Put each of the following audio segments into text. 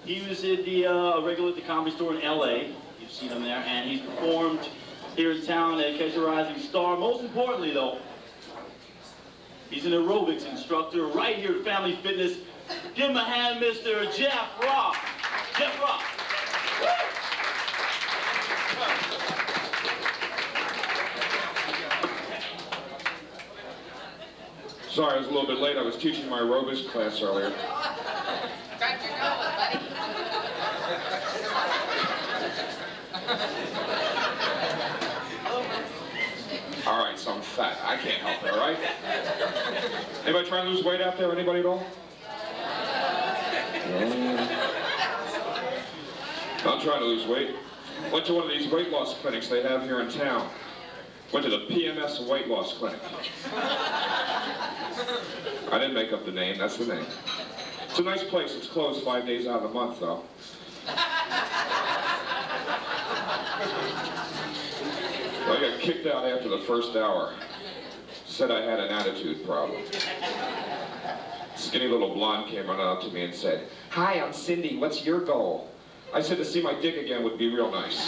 He was at the regular at the Comedy Store in L.A. You've seen him there, and he's performed here in town at Catch a Rising Star. Most importantly, though, he's an aerobics instructor right here at Family Fitness. Give him a hand, Mr. Jeff Roth. Jeff Roth. Sorry, I was a little bit late. I was teaching my aerobics class earlier. All right, so I'm fat. I can't help it, all right? Anybody trying to lose weight out there? Anybody at all? I'm trying to lose weight. Went to one of these weight loss clinics they have here in town. Went to the PMS weight loss clinic. I didn't make up the name, that's the name. It's a nice place. It's closed 5 days out of the month, though. I got kicked out after the first hour. Said I had an attitude problem. Skinny little blonde came running up to me and said, "Hi, I'm Cindy. What's your goal?" I said to see my dick again would be real nice.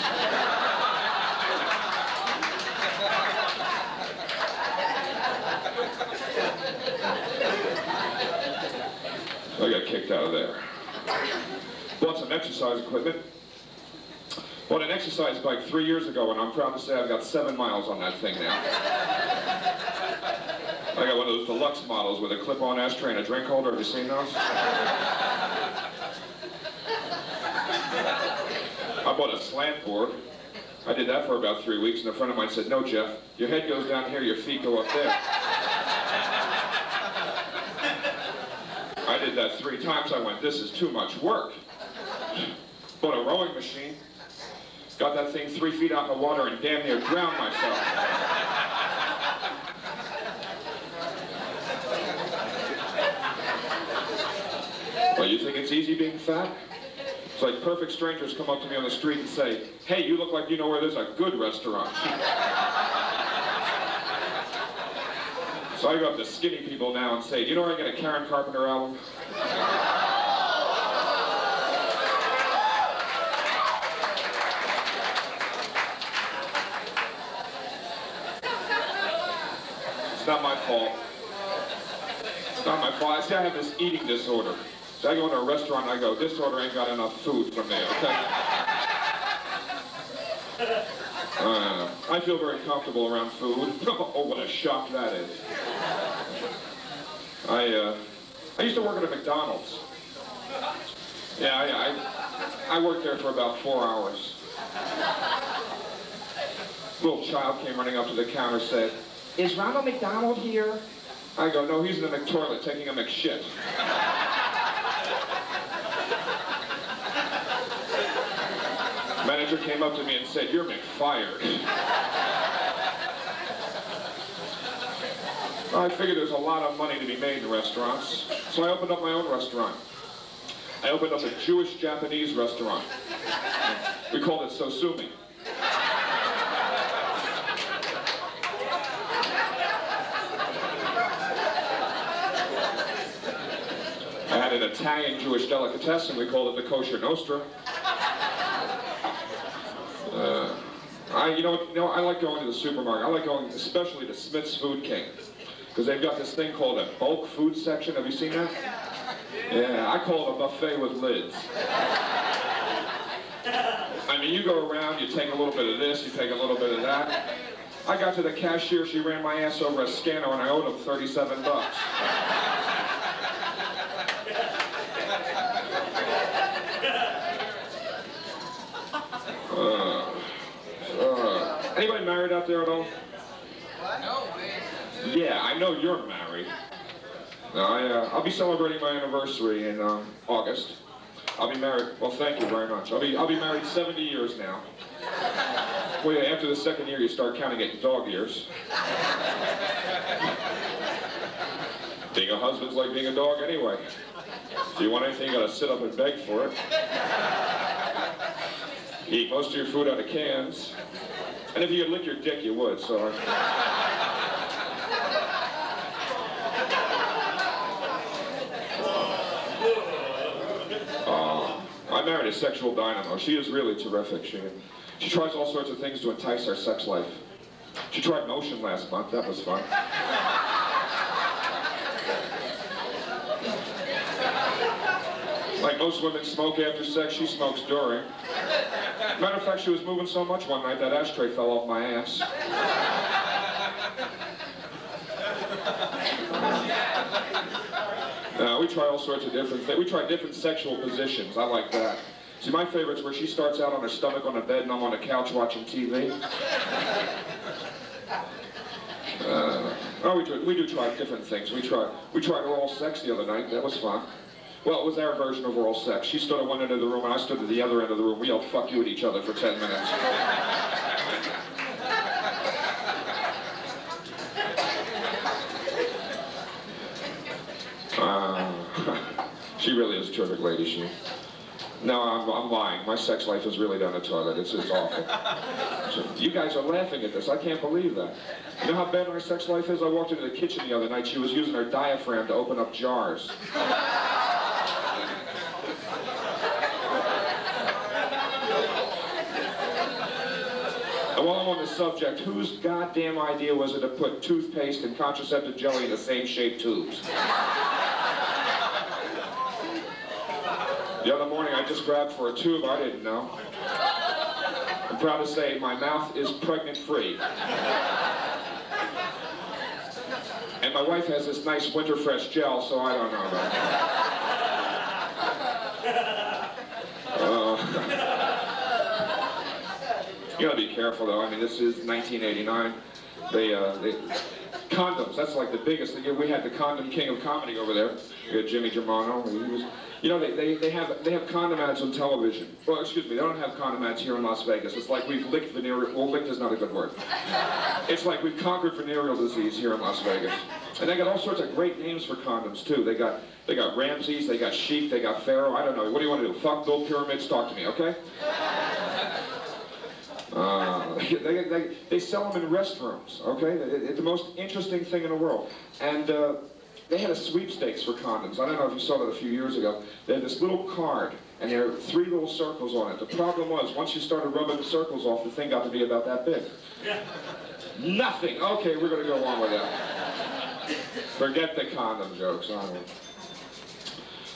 I got kicked out of there. Bought some exercise equipment. Bought an exercise bike 3 years ago, and I'm proud to say I've got 7 miles on that thing now. I got one of those deluxe models with a clip-on ashtray and a drink holder. Have you seen those? I bought a slant board. I did that for about 3 weeks, and a friend of mine said, "No, Jeff, your head goes down here, your feet go up there." I did that 3 times. I went, "This is too much work." Bought a rowing machine. Got that thing 3 feet out in the water and damn near drowned myself. Well, you think it's easy being fat? It's like perfect strangers come up to me on the street and say, "Hey, you look like you know where there's a good restaurant." So I go up to skinny people now and say, "Do you know where I get a Karen Carpenter album?" It's not my fault. It's not my fault. I say I have this eating disorder. So I go into a restaurant and I go, "This order ain't got enough food for me," okay? I feel very comfortable around food. Oh, what a shock that is. I used to work at a McDonald's. Yeah, I worked there for about 4 hours. A little child came running up to the counter and said, "Is Ronald McDonald here?" I go, "No, he's in the McToilet taking a McShit." Manager came up to me and said, "You're McFired." I figured there's a lot of money to be made in restaurants, so I opened up my own restaurant. I opened up a Jewish-Japanese restaurant. We called it Sosumi. I had an Italian-Jewish delicatessen. We called it the Kosher Nostra. I like going to the supermarket. I like going especially to Smith's Food King, because they've got this thing called a bulk food section. Have you seen that? Yeah, I call it a buffet with lids. I mean, you go around, you take a little bit of this, you take a little bit of that. I got to the cashier, she ran my ass over a scanner, and I owed him 37 bucks. Anybody married out there at all? No, man. Yeah, I know you're married. I'll be celebrating my anniversary in August. I'll be married. Well, thank you very much. I'll be married 70 years now. Well, yeah, after the 2nd year, you start counting it in dog years. Being a husband's like being a dog anyway. If you want anything, you gotta sit up and beg for it. You eat most of your food out of cans. And if you could lick your dick, you would, so... married a sexual dynamo. She is really terrific. She tries all sorts of things to entice our sex life. She tried motion last month. That was fun. Like most women smoke after sex, she smokes during. Matter of fact, she was moving so much one night that ashtray fell off my ass. We try all sorts of different things. We try different sexual positions. I like that. See, my favorite's where she starts out on her stomach on a bed and I'm on a couch watching TV. We do try different things. We tried oral sex the other night. That was fun. Well, it was our version of oral sex. She stood at one end of the room and I stood at the other end of the room. We yelled "fuck you" at each other for 10 minutes. She really is a terrific lady, she. No, I'm lying. My sex life is really down the toilet. It's awful. So, you guys are laughing at this. I can't believe that. You know how bad my sex life is? I walked into the kitchen the other night. She was using her diaphragm to open up jars. And while I'm on the subject, whose goddamn idea was it to put toothpaste and contraceptive jelly in the same shaped tubes? The other morning, I just grabbed for a tube I didn't know. I'm proud to say my mouth is pregnant-free. And my wife has this nice winter fresh gel, so I don't know about that. You gotta be careful, though. I mean, this is 1989. Condoms, that's like the biggest thing. We had the condom king of comedy over there. We had Jimmy Germano. He was, you know, they have condom ads on television. Well, excuse me, they don't have condom ads here in Las Vegas. It's like we've licked venereal, well, licked is not a good word. It's like we've conquered venereal disease here in Las Vegas. And they got all sorts of great names for condoms, too. They got Ramses, they got Sheik, they got Pharaoh. I don't know. What do you want to do? Fuck, build pyramids? Talk to me, okay? They sell them in restrooms, okay? It's the most interesting thing in the world. And they had a sweepstakes for condoms. I don't know if you saw that a few years ago. They had this little card, and there were 3 little circles on it. The problem was, once you started rubbing the circles off, the thing got to be about that big. Nothing. Okay, we're going to go on with that. Forget the condom jokes.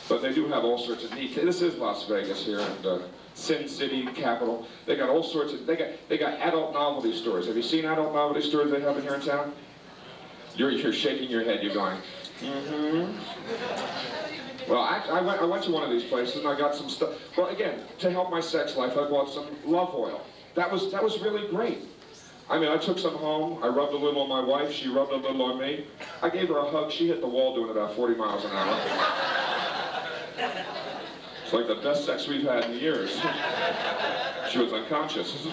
But they do have all sorts of neat. This is Las Vegas here, and Sin City, capital. They got all sorts of. They got adult novelty stores. Have you seen adult novelty stores they have in here in town? You're shaking your head. You're going. Mm-hmm. Well, I went to one of these places and I got some stuff. Well, again, to help my sex life, I bought some love oil. That was really great. I mean, I took some home. I rubbed a little on my wife. She rubbed a little on me. I gave her a hug. She hit the wall doing about 40 miles an hour. It's like the best sex we've had in years. She was unconscious.